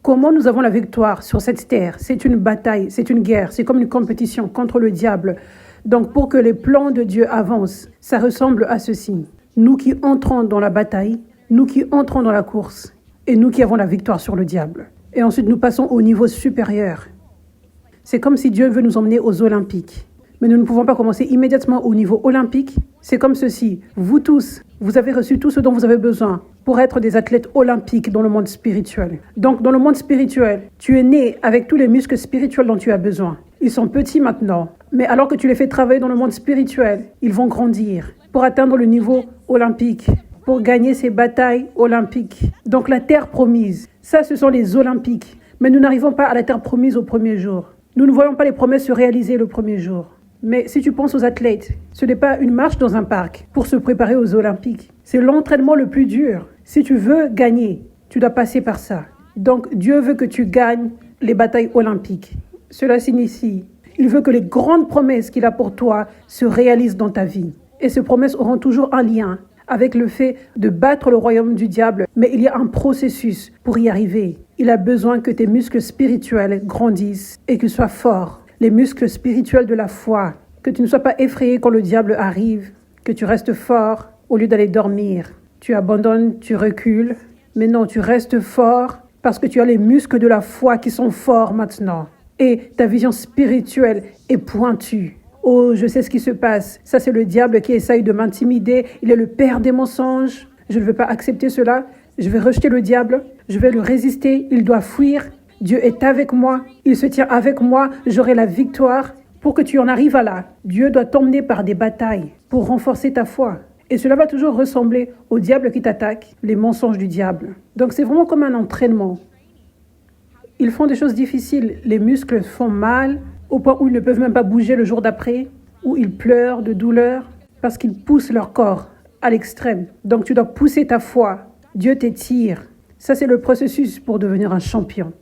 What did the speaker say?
Comment nous avons la victoire sur cette terre? C'est une bataille, c'est une guerre, c'est comme une compétition contre le diable. Donc pour que les plans de Dieu avancent, ça ressemble à ceci. Nous qui entrons dans la bataille, nous qui entrons dans la course, et nous qui avons la victoire sur le diable. Et ensuite nous passons au niveau supérieur. C'est comme si Dieu veut nous emmener aux Olympiques. Mais nous ne pouvons pas commencer immédiatement au niveau olympique. C'est comme ceci. Vous tous, vous avez reçu tout ce dont vous avez besoin pour être des athlètes olympiques dans le monde spirituel. Donc, dans le monde spirituel, tu es né avec tous les muscles spirituels dont tu as besoin. Ils sont petits maintenant. Mais alors que tu les fais travailler dans le monde spirituel, ils vont grandir pour atteindre le niveau olympique, pour gagner ces batailles olympiques. Donc, la terre promise, ça, ce sont les Olympiques. Mais nous n'arrivons pas à la terre promise au premier jour. Nous ne voyons pas les promesses se réaliser le premier jour. Mais si tu penses aux athlètes, ce n'est pas une marche dans un parc pour se préparer aux Olympiques. C'est l'entraînement le plus dur. Si tu veux gagner, tu dois passer par ça. Donc Dieu veut que tu gagnes les batailles olympiques. Cela signifie, il veut que les grandes promesses qu'il a pour toi se réalisent dans ta vie. Et ces promesses auront toujours un lien avec le fait de battre le royaume du diable. Mais il y a un processus pour y arriver. Il a besoin que tes muscles spirituels grandissent et qu'ils soient forts. Les muscles spirituels de la foi, que tu ne sois pas effrayé quand le diable arrive, que tu restes fort au lieu d'aller dormir. Tu abandonnes, tu recules, mais non, tu restes fort parce que tu as les muscles de la foi qui sont forts maintenant. Et ta vision spirituelle est pointue. Oh, je sais ce qui se passe. Ça, c'est le diable qui essaye de m'intimider. Il est le père des mensonges. Je ne veux pas accepter cela. Je vais rejeter le diable. Je vais le résister. Il doit fuir. Dieu est avec moi, il se tient avec moi, j'aurai la victoire. Pour que tu en arrives à là, Dieu doit t'emmener par des batailles pour renforcer ta foi. Et cela va toujours ressembler au diable qui t'attaque, les mensonges du diable. Donc c'est vraiment comme un entraînement. Ils font des choses difficiles, les muscles font mal, au point où ils ne peuvent même pas bouger le jour d'après, où ils pleurent de douleur, parce qu'ils poussent leur corps à l'extrême. Donc tu dois pousser ta foi, Dieu t'étire. Ça c'est le processus pour devenir un champion.